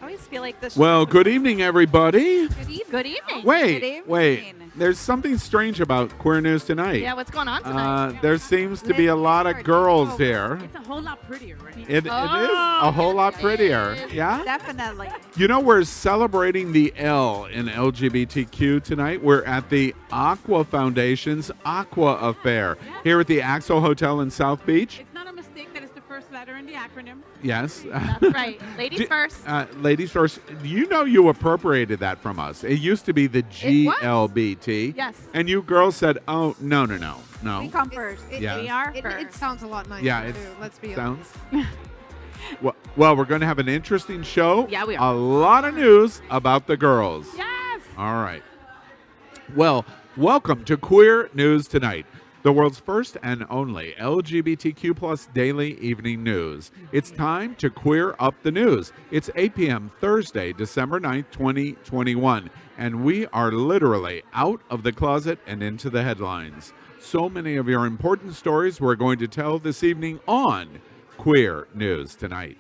always feel like this. Well, good evening, everybody. Good evening. Wait. There's something strange about Queer News tonight. Yeah, what's going on tonight? There seems to be a lot of girls here. It's a whole lot prettier, right? It is a whole lot prettier. Yeah? Definitely. You know, we're celebrating the L in LGBTQ tonight. We're at the Aqua Foundation's Aqua Affair here at the Axel Hotel in South Beach. It's not a mistake that it's the first letter in the acronym. Yes. That's right. Ladies first. Ladies first. You know you appropriated that from us. It used to be the GLBT. Yes. And you girls said, oh, no. We come first. Yeah. We are It first. sounds a lot nicer, Yeah, too. Let's be sounds. honest. Well, we're going to have an interesting show. Yeah, we are. A lot of news about the girls. Yes. All right. Well, welcome to Queer News Tonight, the world's first and only LGBTQ plus daily evening news. It's time to queer up the news. It's 8 p.m. Thursday, December 9th, 2021, and we are literally out of the closet and into the headlines. So many of your important stories we're going to tell this evening on Queer News Tonight.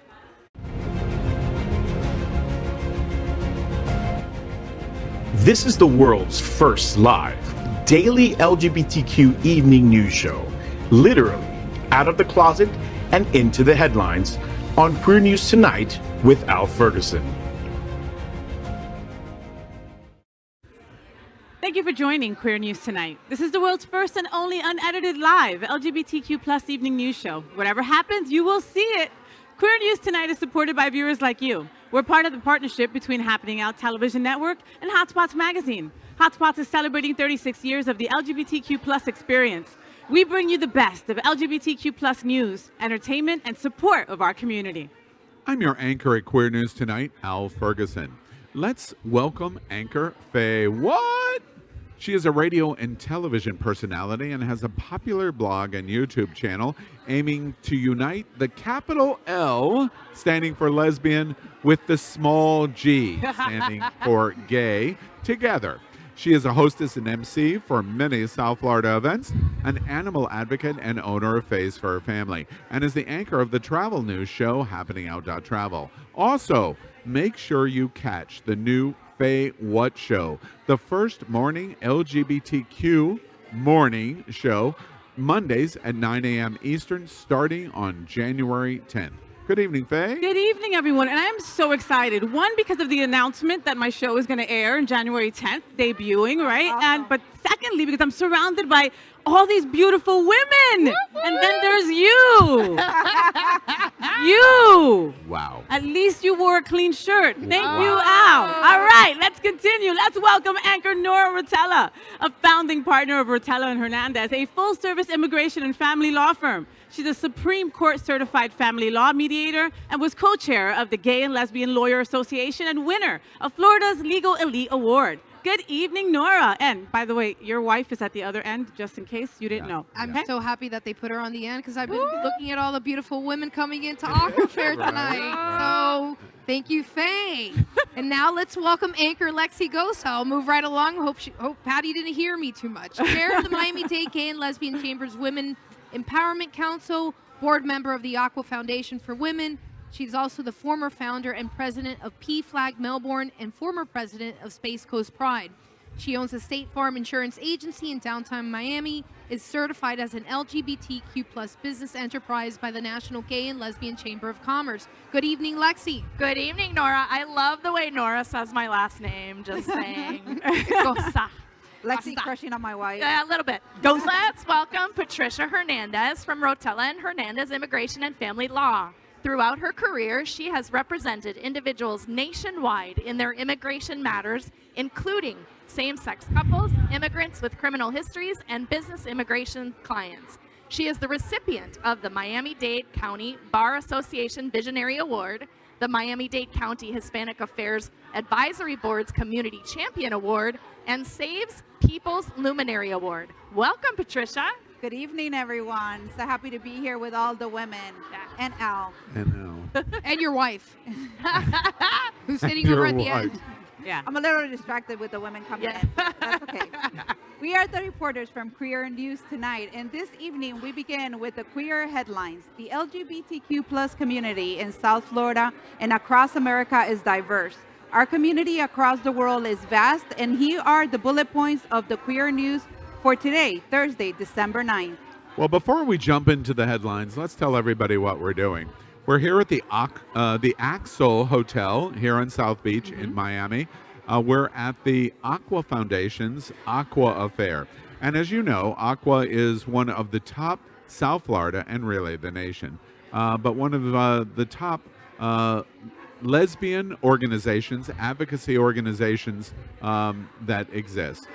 This is the world's first live daily LGBTQ evening news show, literally out of the closet and into the headlines on Queer News Tonight with Al Ferguson. Thank you for joining Queer News Tonight. This is the world's first and only unedited live LGBTQ plus evening news show. Whatever happens, you will see it. Queer News Tonight is supported by viewers like you. We're part of the partnership between Happening Out Television Network and Hotspots Magazine. Hotspots is celebrating 36 years of the LGBTQ plus experience. We bring you the best of LGBTQ plus news, entertainment, and support of our community. I'm your anchor at Queer News Tonight, Al Ferguson. Let's welcome anchor Faye. What? She is a radio and television personality and has a popular blog and YouTube channel aiming to unite the capital L, standing for lesbian, with the small g, standing for gay, together. She is a hostess and MC for many South Florida events, an animal advocate and owner of Faye's Fur Family, and is the anchor of the travel news show Happening Out Travel. Also, make sure you catch the new Faye What Show, the first morning LGBTQ morning show, Mondays at 9 a.m. Eastern, starting on January 10th. Good evening, Faye. Good evening, everyone. And I'm so excited. One, because of the announcement that my show is going to air on January 10th, debuting, right? But secondly, because I'm surrounded by all these beautiful women. And then there's you. You. Wow. At least you wore a clean shirt. Thank you, Al. All right, let's continue. Let's welcome anchor Nora Rotella, a founding partner of Rotella and Hernandez, a full-service immigration and family law firm. She's a Supreme Court certified family law mediator and was co-chair of the Gay and Lesbian Lawyer Association and winner of Florida's Legal Elite Award. Good evening, Nora. And by the way, your wife is at the other end, just in case you didn't know. I'm so happy that they put her on the end because I've been looking at all the beautiful women coming into Aqua Fair tonight. So thank you, Faye. And now let's welcome anchor Lexi Gosa. I'll move right along. Hope Patty didn't hear me too much. Chair of the Miami-Dade Gay and Lesbian Chambers Women Empowerment Council, board member of the Aqua Foundation for Women. She's also the former founder and president of PFLAG Melbourne and former president of Space Coast Pride. She owns a State Farm insurance agency in downtown Miami, is certified as an LGBTQ plus business enterprise by the National Gay and Lesbian Chamber of Commerce. Good evening, Lexi. Good evening, Nora. I love the way Nora says my last name. Just saying. Gosa. Lexi crushing on my wife. Yeah, a little bit. Let's welcome Patricia Hernandez from Rotella and Hernandez Immigration and Family Law. Throughout her career, she has represented individuals nationwide in their immigration matters, including same-sex couples, immigrants with criminal histories, and business immigration clients. She is the recipient of the Miami-Dade County Bar Association Visionary Award, the Miami-Dade County Hispanic Affairs Advisory Board's Community Champion Award, and Saves People's Luminary Award. Welcome, Patricia. Good evening, everyone. So happy to be here with all the women and Al. And now. And your wife, who's sitting over at the end. Yeah. I'm a little distracted with the women coming in. That's okay. We are the reporters from Queer News Tonight, and this evening we begin with the queer headlines. The LGBTQ plus community in South Florida and across America is diverse. Our community across the world is vast, and here are the bullet points of the queer news for today, Thursday, December 9th. Well, before we jump into the headlines, let's tell everybody what we're doing. We're here at the Axel Hotel here in South Beach in Miami. We're at the Aqua Foundation's Aqua Affair. And as you know, Aqua is one of the top South Florida and really the nation, but one of the top lesbian organizations, advocacy organizations that exist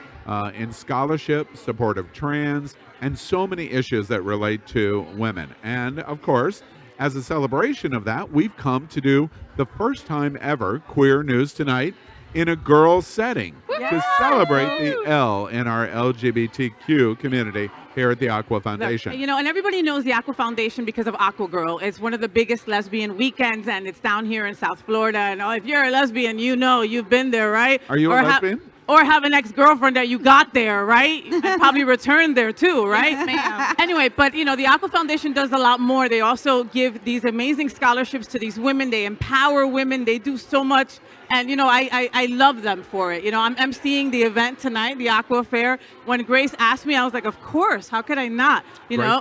in scholarship, support of trans, and so many issues that relate to women. And of course, as a celebration of that, we've come to do the first time ever Queer News Tonight in a girls setting to celebrate the L in our LGBTQ community here at the Aqua Foundation. You know, and everybody knows the Aqua Foundation because of Aqua Girl. It's one of the biggest lesbian weekends, and it's down here in South Florida. And if you're a lesbian, you know, you've been there, right? Are you a lesbian? Or have an ex-girlfriend that you got there, right? And probably returned there too, right? Yes, ma'am. Anyway, but you know, the Aqua Foundation does a lot more. They also give these amazing scholarships to these women. They empower women. They do so much. And you know, I love them for it. You know, I'm emceeing the event tonight, the Aqua Affair. When Grace asked me, I was like, of course, how could I not? You know,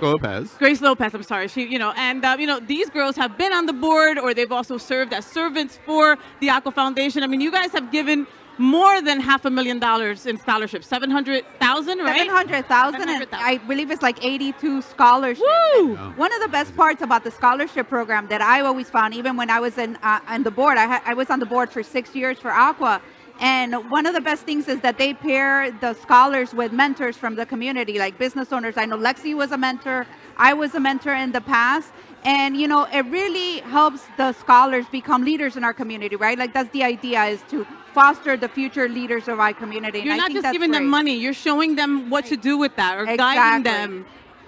Grace Lopez, I'm sorry. She, you know, and you know, these girls have been on the board, or they've also served as servants for the Aqua Foundation. I mean, you guys have given more than $500,000 in scholarships, 700,000, right? 700,000, and I believe it's like 82 scholarships. Woo! One of the best parts about the scholarship program that I always found, even when I was on the board, I was on the board for 6 years for Aqua, and one of the best things is that they pair the scholars with mentors from the community, like business owners. I know Lexi was a mentor. I was a mentor in the past. And, you know, it really helps the scholars become leaders in our community, right? Like, that's the idea, is to foster the future leaders of our community. You're and not just giving them money. You're showing them what to do with that, or guiding them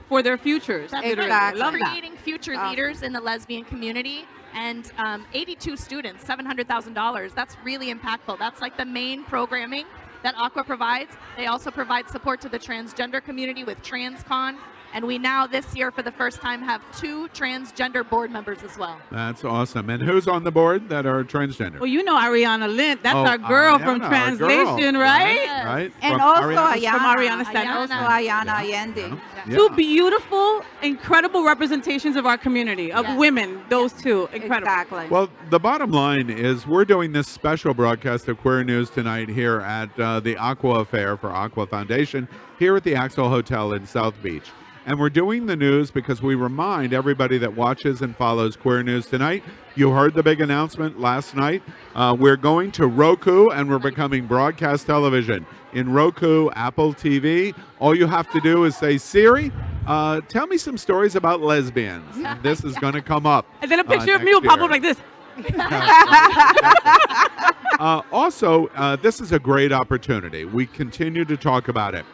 for their futures. That's Exactly. right. Love that. Creating future leaders in the lesbian community. And 82 students, $700,000. That's really impactful. That's like the main programming that Aqua provides. They also provide support to the transgender community with TransCon. And we now, this year, for the first time, have 2 transgender board members as well. That's awesome. And who's on the board that are transgender? Well, you know Ariana Lint. That's our girl from Translation, right? Right. And From also Ariana? From Ariana Ayana. Stanton. Also Ayana Allende. Yeah. Two beautiful, incredible representations of our community, of Yes. women, those two. Incredible. Exactly. Well, the bottom line is we're doing this special broadcast of Queer News Tonight here at the Aqua Affair for Aqua Foundation here at the Axel Hotel in South Beach. And we're doing the news because we remind everybody that watches and follows Queer News Tonight. You heard the big announcement last night. We're going to Roku, and we're becoming broadcast television. In Roku, Apple TV, all you have to do is say, Siri, tell me some stories about lesbians. And this is going to come up. And then a picture of me next will pop year. up like this. Also, this is a great opportunity. We continue to talk about it.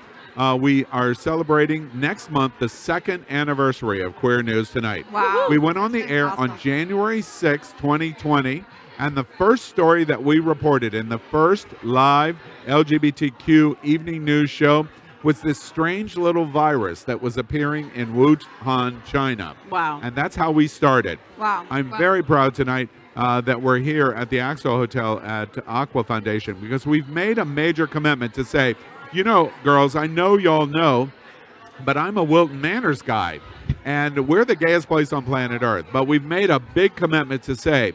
We are celebrating next month the 2nd anniversary of Queer News Tonight. Wow. We went on the That's air awesome. on January 6, 2020, and the first story that we reported in the first live LGBTQ evening news show was this strange little virus that was appearing in Wuhan, China. Wow. And that's how we started. Wow. I'm very proud tonight that we're here at the Axel Hotel at Aqua Foundation because we've made a major commitment to say, you know, girls, I know y'all know, but I'm a Wilton Manors guy, and we're the gayest place on planet Earth. But we've made a big commitment to say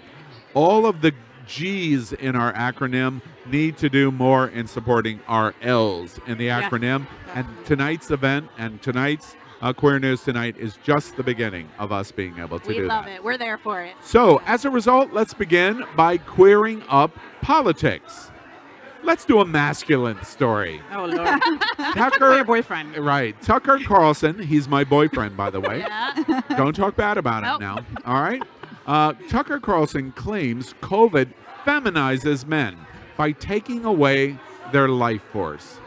all of the G's in our acronym need to do more in supporting our L's in the acronym. And tonight's event and tonight's Queer News Tonight is just the beginning of us being able to We do love that. it. We're there for it. So, as a result, let's begin by queering up politics. Let's do a masculine story. Oh, Lord. For Tucker, your boyfriend. right? Tucker Carlson. He's my boyfriend, by the way. Yeah. Don't talk bad about him Nope. now. All right. Tucker Carlson claims COVID feminizes men by taking away their life force.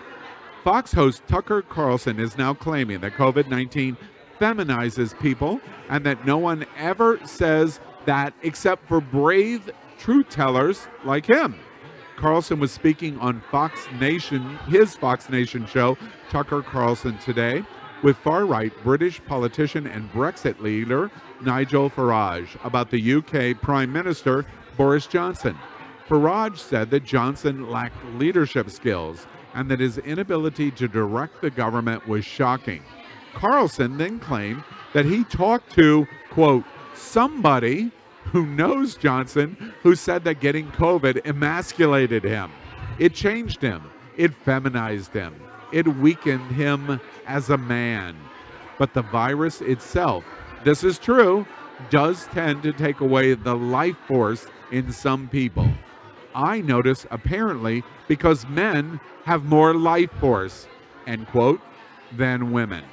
Fox host Tucker Carlson is now claiming that COVID-19 feminizes people and that no one ever says that except for brave truth tellers like him. Carlson was speaking on his Fox Nation show, Tucker Carlson Today, with far-right British politician and Brexit leader Nigel Farage about the UK Prime Minister Boris Johnson. Farage said that Johnson lacked leadership skills and that his inability to direct the government was shocking. Carlson then claimed that he talked to, quote, somebody who knows Johnson, who said that getting COVID emasculated him. It changed him. It feminized him. It weakened him as a man. But the virus itself, this is true, does tend to take away the life force in some people. I notice apparently because men have more life force, end quote, than women.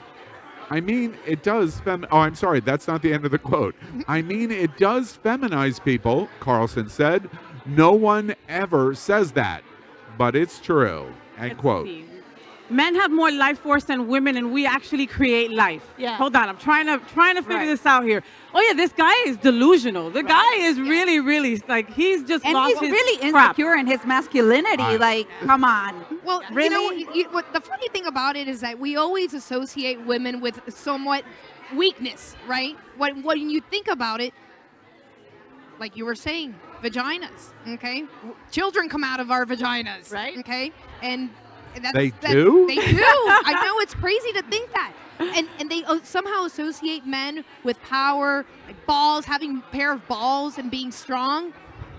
I mean, it does I'm sorry, that's not the end of the quote. I mean, it does feminize people, Carlson said. No one ever says that, but it's true, end quote. Men have more life force than women, and we actually create life. Yeah. Hold on, I'm trying to figure this out here. Oh yeah, this guy is delusional. The guy is really like he's just And lost he's his really crap. insecure in his masculinity. Like, come on. Well, Really? what the funny thing about it is that we always associate women with somewhat weakness, right? When you think about it, like you were saying, vaginas, okay? Children come out of our vaginas, Right. Okay, and They do? They do. I know, it's crazy to think that. And they somehow associate men with power, like balls, having a pair of balls and being strong.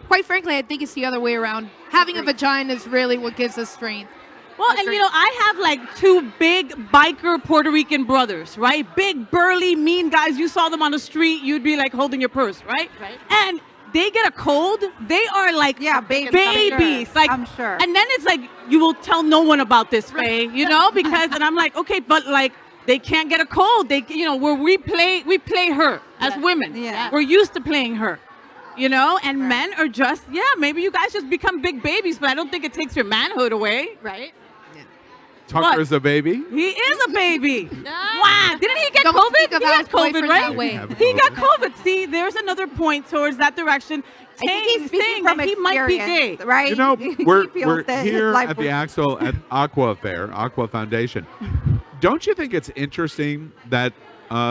Quite frankly, I think it's the other way around. Having a vagina is really what gives us strength. Well, and you know, I have like two big biker Puerto Rican brothers, right? Big, burly, mean guys. You saw them on the street, you'd be like holding your purse, right? Right. And they get a cold, they are like babies. babies. Like, I'm sure. And then it's like, you will tell no one about this, Faye, you know? Because, and I'm like, okay, but like, they can't get a cold. They, you know, where we play her as women. Yeah. We're used to playing her. You know, and men are just, maybe you guys just become big babies, but I don't think it takes your manhood away. Right? Tucker's a baby? He is a baby. Wow. Didn't he get Don't COVID? speak He about got his boyfriend COVID, that right? way. He got COVID. See, there's another point towards that direction. I think he's speaking saying from that he might be gay. experience, right? You know, He we're feels that his here life at the was- Aqua Foundation. Don't you think it's interesting that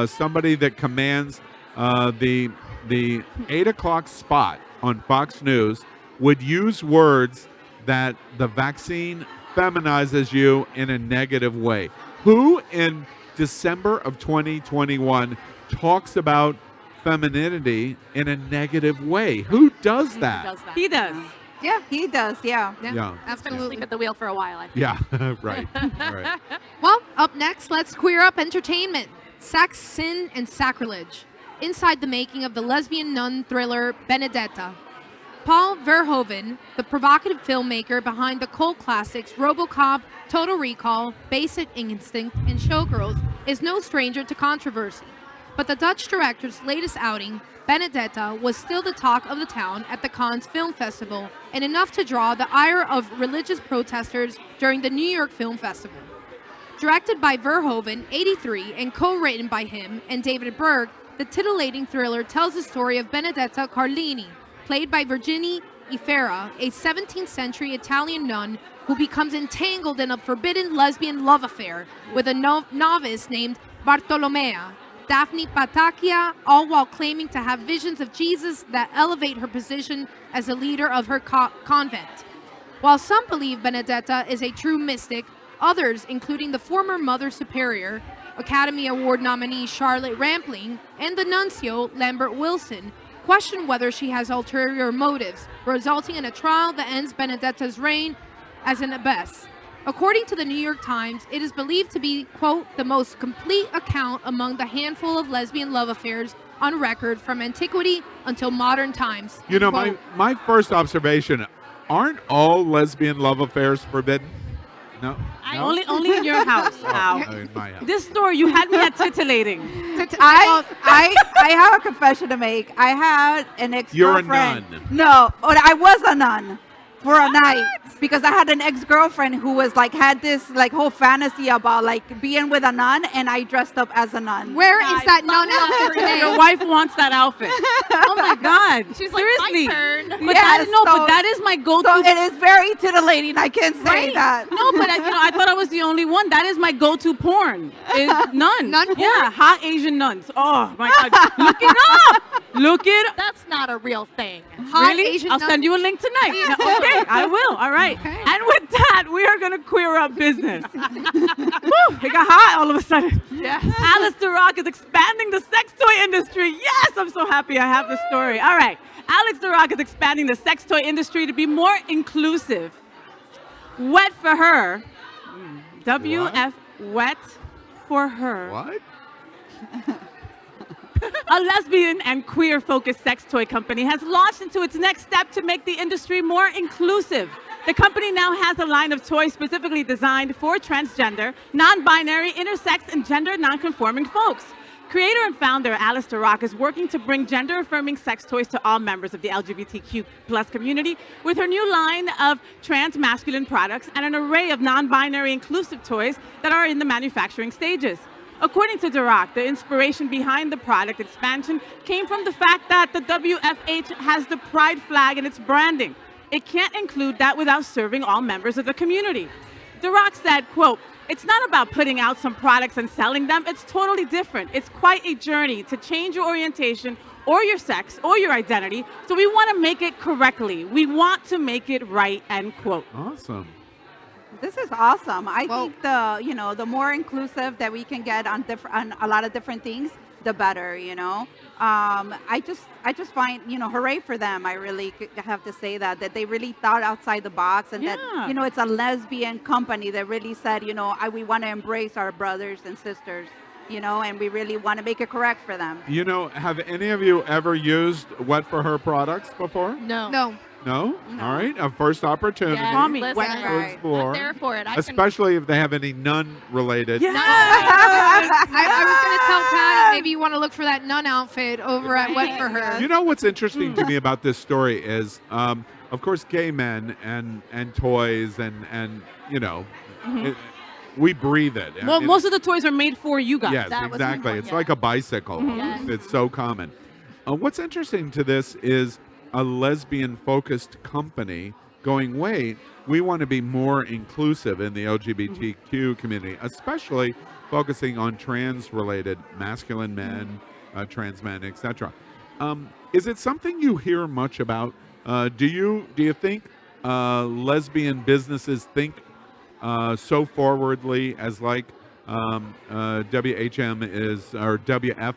somebody that commands the 8 o'clock spot on Fox News would use words that the vaccine feminizes you in a negative way? Who in December of 2021 talks about femininity in a negative way? Who does that? Does that? He does. Yeah, he does. Yeah. Yeah. He's been Absolutely. asleep at the wheel for a while, I think. Yeah, right. Right. Well, up next, let's queer up entertainment. Sex, sin, and sacrilege. Inside the making of the lesbian nun thriller Benedetta. Paul Verhoeven, the provocative filmmaker behind the cult classics RoboCop, Total Recall, Basic Instinct, and Showgirls, is no stranger to controversy. But the Dutch director's latest outing, Benedetta, was still the talk of the town at the Cannes Film Festival, and enough to draw the ire of religious protesters during the New York Film Festival. Directed by Verhoeven, 83, and co-written by him and David Berg, the titillating thriller tells the story of Benedetta Carlini, played by Virginie Efira, a 17th century Italian nun who becomes entangled in a forbidden lesbian love affair with a novice named Bartolomea, Daphne Patachia, all while claiming to have visions of Jesus that elevate her position as a leader of her convent. While some believe Benedetta is a true mystic, others, including the former Mother Superior, Academy Award nominee Charlotte Rampling, and the nuncio Lambert Wilson, question whether she has ulterior motives, resulting in a trial that ends Benedetta's reign as an abbess. According to the New York Times, it is believed to be, quote, the most complete account among the handful of lesbian love affairs on record from antiquity until modern times. You know, Quote, my first observation, aren't all lesbian love affairs forbidden? No? No? Only in your house. Ow. Oh, in my house. This story, you had me at titillating. I have a confession to make. I had an You're a ex-girlfriend. nun. No, I was a nun. for a night because I had an ex-girlfriend who was like had this like whole fantasy about like being with a nun, and I dressed up as a nun. Where is that nun outfit today? Your wife wants that outfit. Oh my God. She's like, seriously. my turn. But Yes, but so- that is my go-to. So it is very titillating. I can't say that. No, but I thought I was the only one. That is my go-to porn. Is nuns. Nun porn? Yeah, hot Asian nuns. Oh my God. Look it up. Look it up. That's not a real thing. Hot Really? Asian I'll nun- send you a link tonight. No, okay, I will. All right. Okay. And with that, we are going to queer up business. Woo, it got hot all of a sudden. Yes. Alice DeRock is expanding the sex toy industry. Yes, I'm so happy I have the story. All right. Alex DeRock is expanding the sex toy industry to be more inclusive. Wet for her. WF, wet for her. What? A lesbian and queer-focused sex toy company has launched into its next step to make the industry more inclusive. The company now has a line of toys specifically designed for transgender, non-binary, intersex, and gender non-conforming folks. Creator and founder Alice DeRock is working to bring gender-affirming sex toys to all members of the LGBTQ plus community with her new line of trans masculine products and an array of non-binary inclusive toys that are in the manufacturing stages. According to DeRock, the inspiration behind the product expansion came from the fact that the WFH has the pride flag in its branding. It can't include that without serving all members of the community. DeRock said, quote, "It's not about putting out some products and selling them. It's totally different. It's quite a journey to change your orientation or your sex or your identity. So we want to make it correctly. We want to make it right," end quote. Awesome. This is awesome. I Well- think the more inclusive that we can get on a lot of different things, the better. I just find hooray for them. I really have to say that they really thought outside the box, and that Yeah. it's a lesbian company that really said we want to embrace our brothers and sisters, and we really want to make it correct for them. Have any of you ever used Wet for Her products before? No. No. No? All right. A first opportunity Yes, Mommy, listen, wet to Right. explore. I'm there for it. I can- Especially if they have any nun-related. Yes. I was going to tell Patty, maybe you want to look for that nun outfit over at Wet for Her. You know what's interesting to me about this story is, of course, gay men and toys and we breathe it. Well, most of the toys are made for you guys. Yes, That was exactly. one, It's yeah. like a bicycle. Yes. It's so common. What's interesting to this is a lesbian-focused company going, wait, we want to be more inclusive in the LGBTQ community, especially focusing on trans-related masculine men, trans men, etc. Is it something you hear much about? Do you think lesbian businesses think so forwardly as like WHM is, or WF?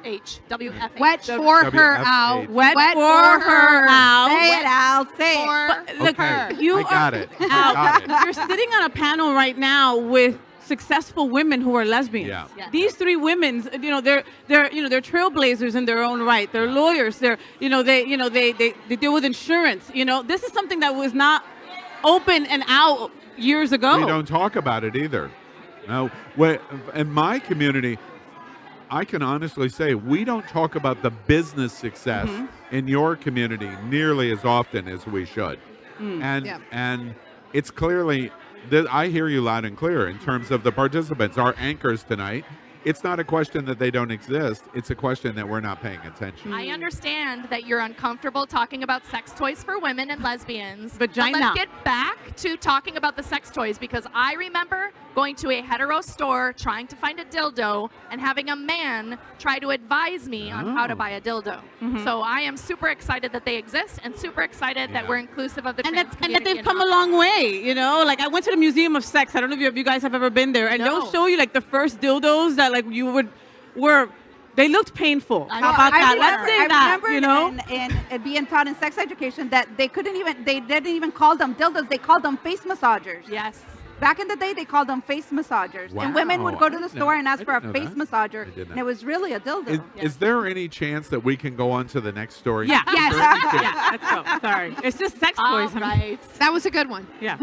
WFH. Wet for her WFH. out. Wet for her out. Say it, Al. Say it. For Look, Okay, you I got are it. I got it. You're sitting on a panel right now with successful women who are lesbians. Yeah. Yeah. These three women, they're trailblazers in their own right. They're lawyers. They deal with insurance. This is something that was not open and out years ago. We don't talk about it either. Now, in my community, I can honestly say we don't talk about the business success in your community nearly as often as we should. And Yeah. and it's clearly, I hear you loud and clear in terms of the participants, our anchors tonight. It's not a question that they don't exist. It's a question that we're not paying attention. I understand that you're uncomfortable talking about sex toys for women and lesbians. Vagina. But let's get back to talking about the sex toys, because I remember going to a hetero store trying to find a dildo and having a man try to advise me on how to Oh. buy a dildo. So I am super excited that they exist and super excited that Yeah. we're inclusive of the And trans that community. they've come a long way, Like I went to the Museum of Sex. I don't know if you guys have ever been there, and No. they'll show you like the first dildos that like they looked painful. I How know. about I that? remember, Let's say that, in being taught in sex education that they didn't even call them dildos. They called them face massagers. Yes. Back in the day, they called them face massagers. And women would Wow. go to I the didn't store know- and ask I for a didn't know face that. massager, I did not. and it was really a dildo. Is there any chance that we can go on to the next story? Yeah. Yes. Yeah, let's go. Sorry. It's just sex All toys. right. That was a good one. Yeah.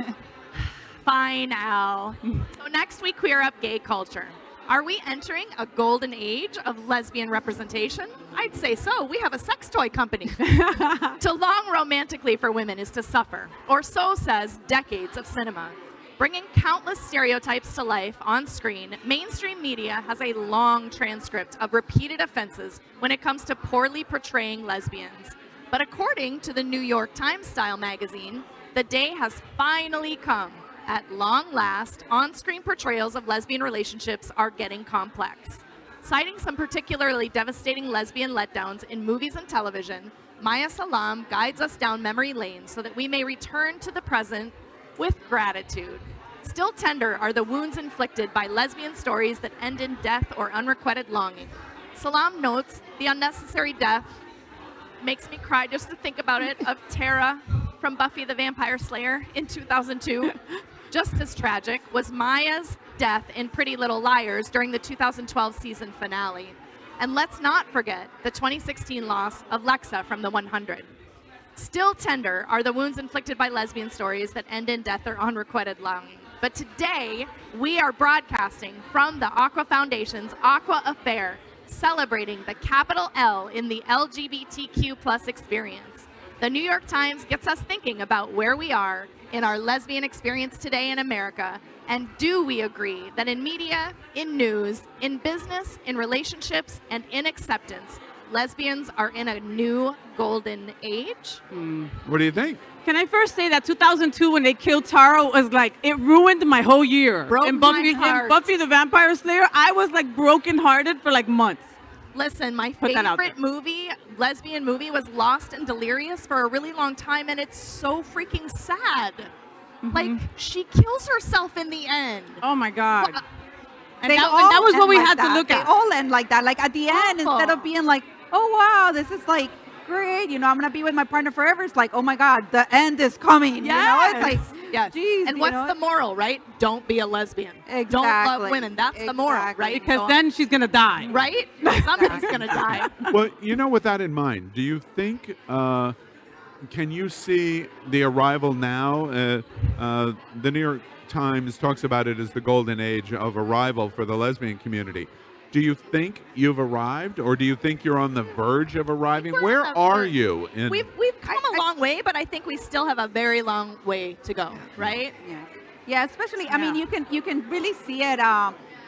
Fine, Al. So next we queer up gay culture. Are we entering a golden age of lesbian representation? I'd say so. We have a sex toy company. To long romantically for women is to suffer, or so says decades of cinema. Bringing countless stereotypes to life on screen, mainstream media has a long transcript of repeated offenses when it comes to poorly portraying lesbians. But according to the New York Times style magazine, the day has finally come. At long last, on-screen portrayals of lesbian relationships are getting complex. Citing some particularly devastating lesbian letdowns in movies and television, Maya Salam guides us down memory lane so that we may return to the present with gratitude. Still tender are the wounds inflicted by lesbian stories that end in death or unrequited longing. Salam notes the unnecessary death makes me cry just to think about it, of Tara from Buffy the Vampire Slayer in 2002. Just as tragic was Maya's death in Pretty Little Liars during the 2012 season finale. And let's not forget the 2016 loss of Lexa from the 100. Still tender are the wounds inflicted by lesbian stories that end in death or unrequited longing. But today, we are broadcasting from the Aqua Foundation's Aqua Affair, celebrating the capital L in the LGBTQ plus experience. The New York Times gets us thinking about where we are in our lesbian experience today in America, and do we agree that in media, in news, in business, in relationships, and in acceptance, lesbians are in a new golden age? What do you think? Can I first say that 2002 when they killed Tara was like, it ruined my whole year. Broke in my heart. In Buffy the Vampire Slayer, I was like brokenhearted for like months. Listen, my Put that out favorite movie, lesbian movie, was Lost and Delirious for a really long time, and it's so freaking sad. Like, she kills herself in the end. Oh my God. Well, And They that, all and that was what end we like had that. to look at. They all end like that. Like at the end, Awful. instead of being like, oh wow, this is like great, you know, I'm gonna be with my partner forever. It's like, oh my God, the end is coming. Yes. You know, it's like, yes. geez, And you what's know? the moral, right? Don't be a lesbian. Don't love Exactly. women. That's the moral, Exactly. right? Because So- then she's gonna die. right? Somebody's gonna die. Well, you know, with that in mind, do you think, can you see the arrival now? The New York Times talks about it as the golden age of arrival for the lesbian community. Do you think you've arrived, or do you think you're on the verge of arriving? We're Where on the are verge. you? In, We've come a long way, but I think we still have a very long way to go, right? Yeah, especially, I mean, you can really see it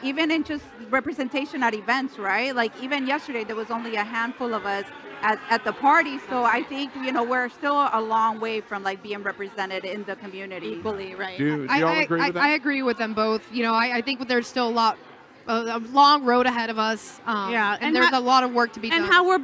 even in just representation at events, right? Like even yesterday, there was only a handful of us at the party. So I think, you know, we're still a long way from like being represented in the community. Equally, right? do you all agree with that? I agree with them both. You know, I think there's still a long road ahead of us. Yeah, and and there's how- a lot of work to be done. And how we're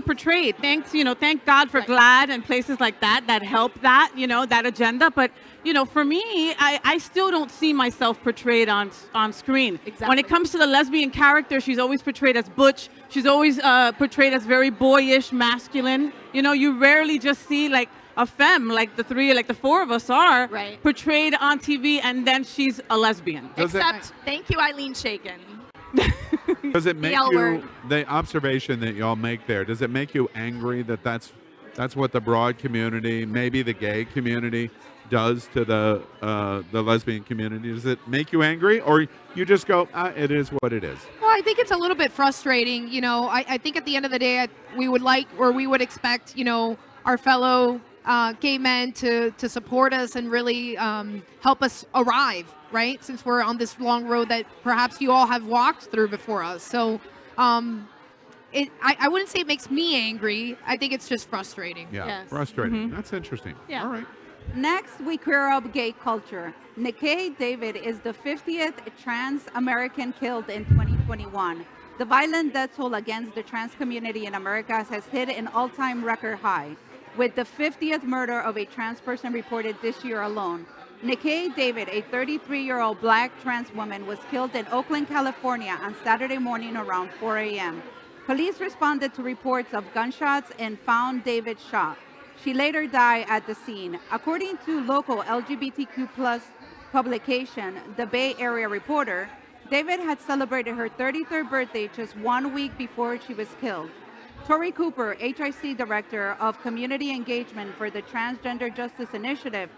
portrayed. Thank God for Right. GLAAD and places like that help that, you know, that agenda. But, you know, for me, I still don't see myself portrayed on screen. Exactly. When it comes to the lesbian character, she's always portrayed as butch. She's always portrayed as very boyish, masculine. You know, you rarely just see like a femme, like the four of us are, Right. portrayed on TV, and then she's a lesbian. Does it- Except, thank you, Eileen Shaken. Does it make L you, word. the observation that y'all make there, does it make you angry that that's what the broad community, maybe the gay community, does to the lesbian community? Does it make you angry, or you just go, it is what it is? Well, I think it's a little bit frustrating. You know, I think at the end of the day, we would expect, you know, our fellow gay men to support us and really help us arrive, right? Since we're on this long road that perhaps you all have walked through before us. So I wouldn't say it makes me angry. I think it's just frustrating. Yeah, Yes. frustrating. That's interesting. Yeah. All right. Next, we queer up gay culture. Nikkei David is the 50th trans American killed in 2021. The violent death toll against the trans community in America has hit an all-time record high, with the 50th murder of a trans person reported this year alone. Nikkei David, a 33-year-old black trans woman, was killed in Oakland, California on Saturday morning around 4 a.m. Police responded to reports of gunshots and found David shot. She later died at the scene. According to local LGBTQ plus publication, the Bay Area Reporter, David had celebrated her 33rd birthday just 1 week before she was killed. Tori Cooper, HIC Director of Community Engagement for the Transgender Justice Initiative,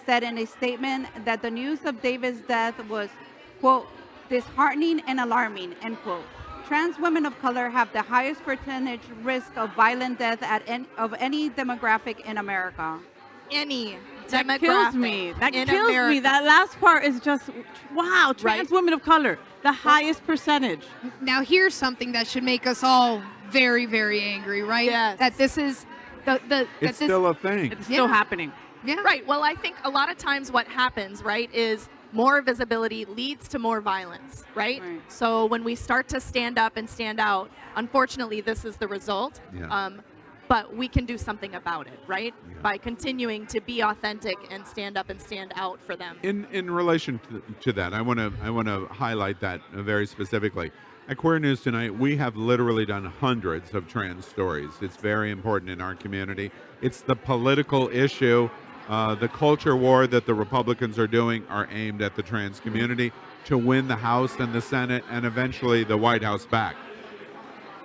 said in a statement that the news of David's death was, quote, disheartening and alarming, end quote. Trans women of color have the highest percentage risk of violent death of any demographic in America. Any That demographic kills me. That in kills America. me. That last part is just, wow, trans Right. women of color, the highest percentage. Now here's something that should make us all very, very angry, right? Yes. That this is It's still a thing. It's still happening. yeah. Right. Well, I think a lot of times what happens, right, is more visibility leads to more violence, right? Right. So when we start to stand up and stand out, unfortunately, this is the result. Yeah. But we can do something about it, right? By continuing to be authentic and stand up and stand out for them. In relation to that, I want to highlight that very specifically. At Queer News Tonight, we have literally done hundreds of trans stories. It's very important in our community. It's the political issue. The culture war that the Republicans are doing are aimed at the trans community to win the House and the Senate and eventually the White House back.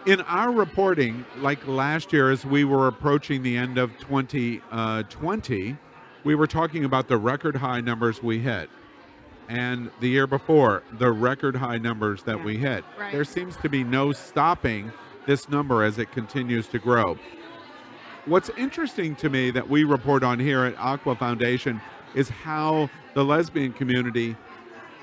In our reporting, like last year, as we were approaching the end of 2020, we were talking about the record high numbers we hit. And the year before, the record high numbers that we hit. Right. There seems to be no stopping this number as it continues to grow. What's interesting to me that we report on here at Aqua Foundation is how the lesbian community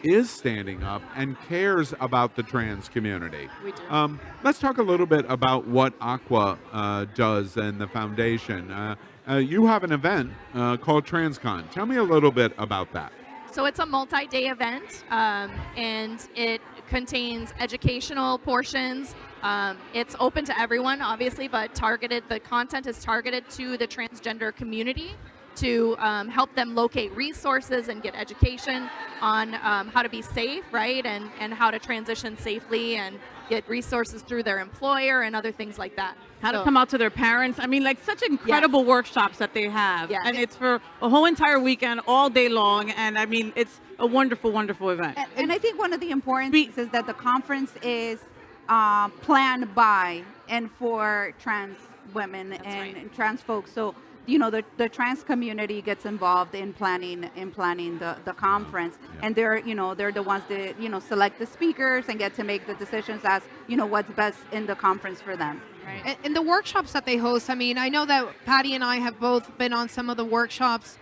is standing up and cares about the trans community. We do. Let's talk a little bit about what Aqua does and the foundation. You have an event called TransCon. Tell me a little bit about that. So it's a multi-day event, and it contains educational portions. It's open to everyone, obviously, but the content is targeted to the transgender community to help them locate resources and get education on how to be safe, right, and how to transition safely and get resources through their employer and other things like that. How to come out to their parents. I mean, like such incredible workshops that they have. Yes. And it's for a whole entire weekend, all day long. And I mean, it's a wonderful, wonderful event. And I think one of the important things is that the conference is planned by and for trans women and trans folks. So, you know, the trans community gets involved in planning the conference, and they're the ones that select the speakers and get to make the decisions as what's best in the conference for them. Right. And the workshops that they host, I mean, I know that Patty and I have both been on some of the workshops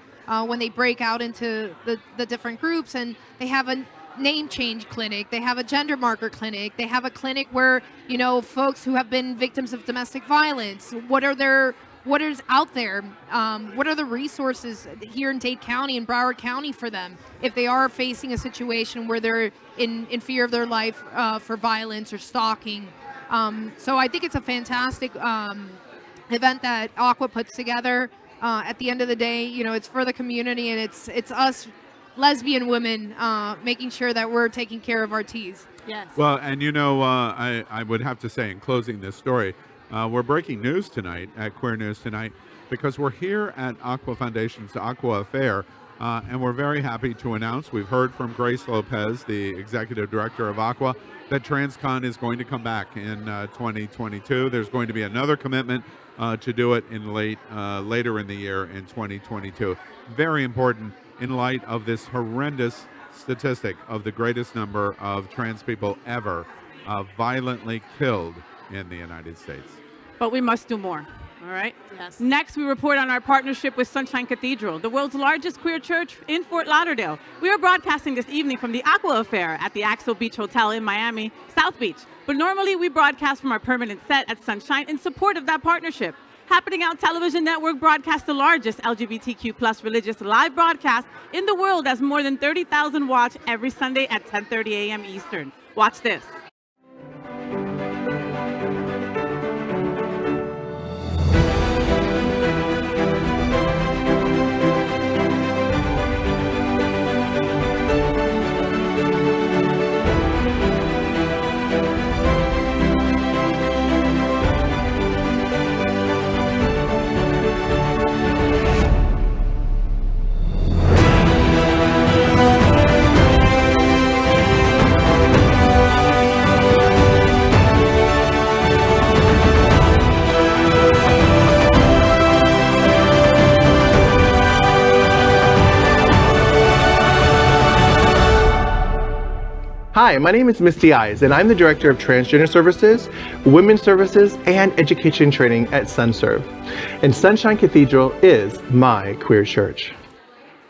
when they break out into the different groups, and they have a name change clinic, they have a gender marker clinic, they have a clinic where folks who have been victims of domestic violence, what is out there, what are the resources here in Dade County and Broward County for them if they are facing a situation where they're in fear of their life for violence or stalking. So I think it's a fantastic event that Aqua puts together. At the end of the day, it's for the community, and it's us lesbian women making sure that we're taking care of our T's. Yes. Well, and I would have to say in closing this story, we're breaking news tonight at Queer News Tonight because we're here at Aqua Foundation's Aqua Affair, and we're very happy to announce, we've heard from Grace Lopez, the executive director of Aqua, that TransCon is going to come back in 2022. There's going to be another commitment to do it in later in the year in 2022. Very important in light of this horrendous statistic of the greatest number of trans people ever violently killed in the United States. But we must do more. All right. Yes. Next, we report on our partnership with Sunshine Cathedral, the world's largest queer church in Fort Lauderdale. We are broadcasting this evening from the Aqua Affair at the Axel Beach Hotel in Miami, South Beach. But normally we broadcast from our permanent set at Sunshine in support of that partnership. Happening Out Television Network broadcasts the largest LGBTQ plus religious live broadcast in the world, as more than 30,000 watch every Sunday at 10:30 a.m. Eastern. Watch this. Hi, my name is Misty Eyes, and I'm the Director of Transgender Services, Women's Services, and Education Training at SunServe. And Sunshine Cathedral is my queer church.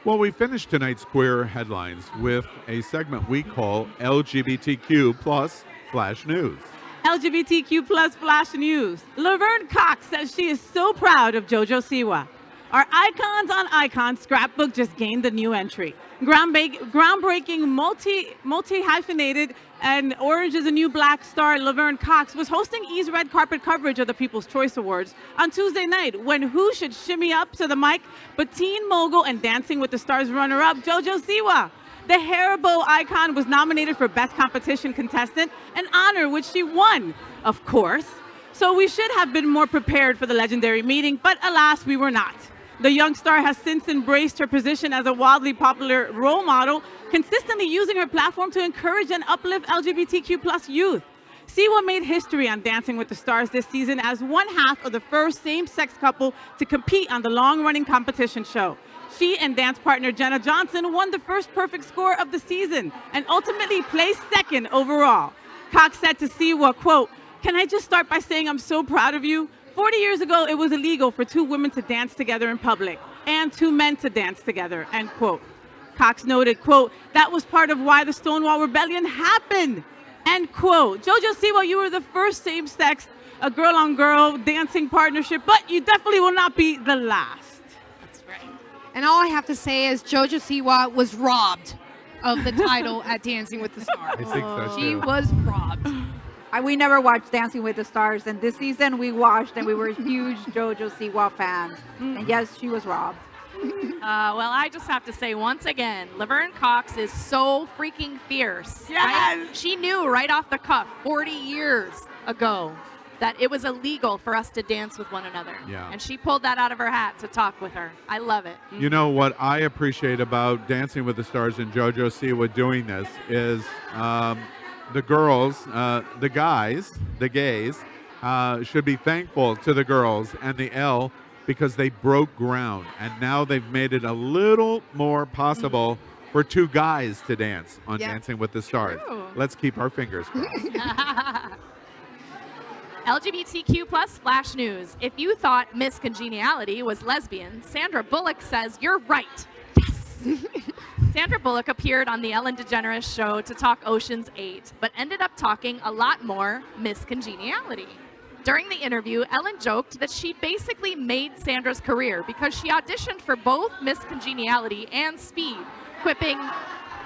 Well, we finished tonight's queer headlines with a segment we call LGBTQ plus Flash News. LGBTQ plus Flash News. Laverne Cox says she is so proud of JoJo Siwa. Our Icons on Icons scrapbook just gained a new entry. Groundbreaking, multi-hyphenated, and Orange is the New Black star Laverne Cox was hosting E's red carpet coverage of the People's Choice Awards on Tuesday night when who should shimmy up to the mic but teen mogul and Dancing with the Stars runner-up JoJo Siwa. The Haribo icon was nominated for Best Competition Contestant, an honor which she won, of course. So we should have been more prepared for the legendary meeting, but alas, we were not. The young star has since embraced her position as a wildly popular role model, consistently using her platform to encourage and uplift LGBTQ plus youth. Siwa made history on Dancing with the Stars this season as one half of the first same-sex couple to compete on the long-running competition show. She and dance partner Jenna Johnson won the first perfect score of the season and ultimately placed second overall. Cox said to Siwa, quote, "Can I just start by saying I'm so proud of you? 40 years ago, it was illegal for two women to dance together in public and two men to dance together," end quote. Cox noted, quote, "That was part of why the Stonewall Rebellion happened," end quote. JoJo Siwa, you were the first same-sex, a girl-on-girl dancing partnership, but you definitely will not be the last. That's right. And all I have to say is JoJo Siwa was robbed of the title at Dancing with the Stars. I think so, She too. was robbed. We never watched Dancing with the Stars, and this season we watched, and we were huge JoJo Siwa fans. And yes, she was robbed. Well, I just have to say once again, Laverne Cox is so freaking fierce. Yes! Right? She knew right off the cuff 40 years ago that it was illegal for us to dance with one another. Yeah. And she pulled that out of her hat to talk with her. I love it. You know what I appreciate about Dancing with the Stars and JoJo Siwa doing this is the girls, the guys, the gays, should be thankful to the girls and the L because they broke ground. And now they've made it a little more possible for two guys to dance on Yeah. Dancing with the Stars. True. Let's keep our fingers crossed. LGBTQ plus Flash News. If you thought Miss Congeniality was lesbian, Sandra Bullock says you're right. Yes! Sandra Bullock appeared on the Ellen DeGeneres show to talk Ocean's 8, but ended up talking a lot more Miss Congeniality. During the interview, Ellen joked that she basically made Sandra's career because she auditioned for both Miss Congeniality and Speed, quipping,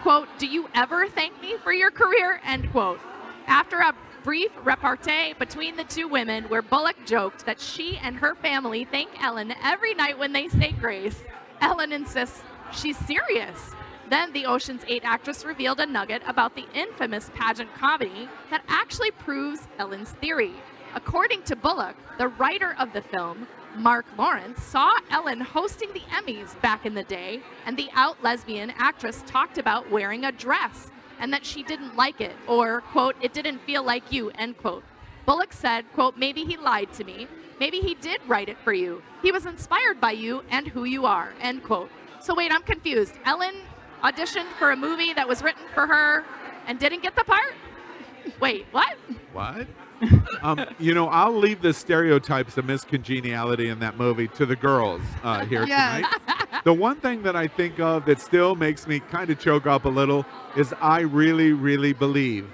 quote, "Do you ever thank me for your career?" end quote. After a brief repartee between the two women where Bullock joked that she and her family thank Ellen every night when they say grace, Ellen insists she's serious. Then the Ocean's 8 actress revealed a nugget about the infamous pageant comedy that actually proves Ellen's theory. According to Bullock, the writer of the film, Mark Lawrence, saw Ellen hosting the Emmys back in the day, and the out lesbian actress talked about wearing a dress and that she didn't like it, or, quote, "It didn't feel like you," end quote. Bullock said, quote, "Maybe he lied to me. Maybe he did write it for you. He was inspired by you and who you are," end quote. So wait, I'm confused. Ellen auditioned for a movie that was written for her and didn't get the part? Wait, what? What? You know, I'll leave the stereotypes of Miss Congeniality in that movie to the girls here Yes. tonight. The one thing that I think of that still makes me kind of choke up a little is I really, really believe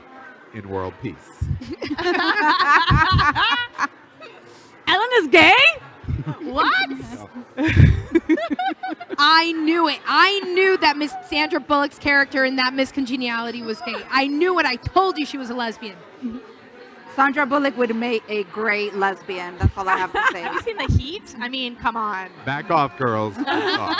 in world peace. Ellen is gay? What? I knew it. I knew that Miss Sandra Bullock's character in that Miss Congeniality was gay. I knew it. I told you she was a lesbian. Sandra Bullock would make a great lesbian. That's all I have to say. Have you seen The Heat? I mean, come on. Back off, girls. Back off.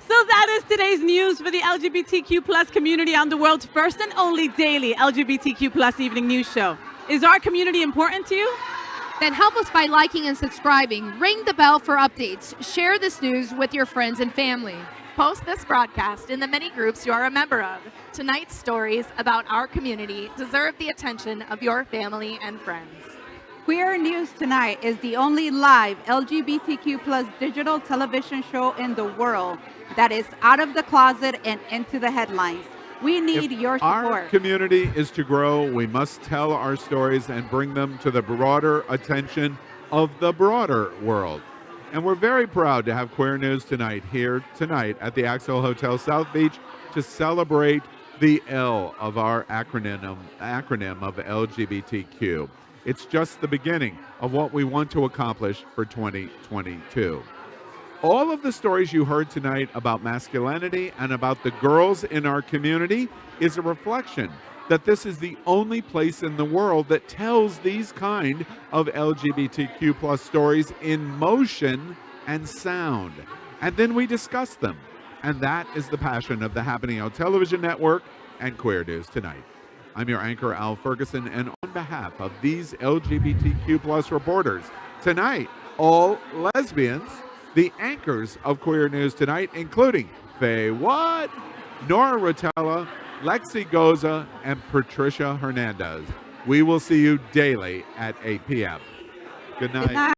So that is today's news for the LGBTQ plus community on the world's first and only daily LGBTQ plus evening news show. Is our community important to you? Then help us by liking and subscribing. Ring the bell for updates. Share this news with your friends and family. Post this broadcast in the many groups you are a member of. Tonight's stories about our community deserve the attention of your family and friends. Queer News Tonight is the only live LGBTQ plus digital television show in the world that is out of the closet and into the headlines. We need your Our support. community is to grow. We must tell our stories and bring them to the broader attention of the broader world. And we're very proud to have Queer News Tonight here tonight at the Axel Hotel South Beach to celebrate the L of our acronym of LGBTQ. It's just the beginning of what we want to accomplish for 2022. All of the stories you heard tonight about masculinity and about the girls in our community is a reflection that this is the only place in the world that tells these kind of LGBTQ plus stories in motion and sound. And then we discuss them. And that is the passion of the Happening Out Television Network and Queer News Tonight. I'm your anchor, Al Ferguson, and on behalf of these LGBTQ plus reporters, tonight, all lesbians, the anchors of Queer News Tonight, including Faye Watt, Nora Rotella, Lexi Goza, and Patricia Hernandez. We will see you daily at 8 p.m. Good night. Good night.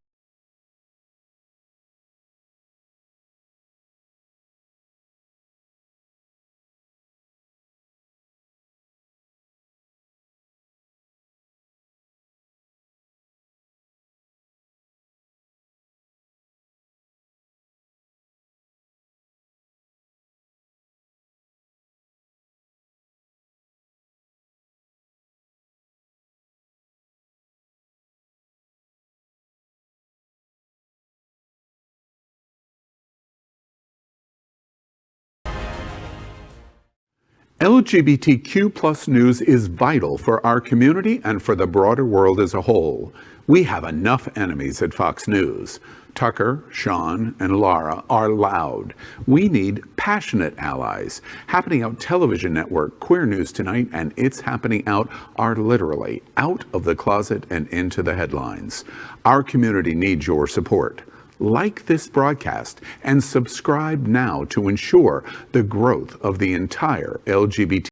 LGBTQ plus news is vital for our community and for the broader world as a whole. We have enough enemies at Fox News. Tucker, Sean, and Laura are loud. We need passionate allies. Happening Out Television Network, Queer News Tonight, and It's Happening Out are literally out of the closet and into the headlines. Our community needs your support. Like this broadcast and subscribe now to ensure the growth of the entire LGBT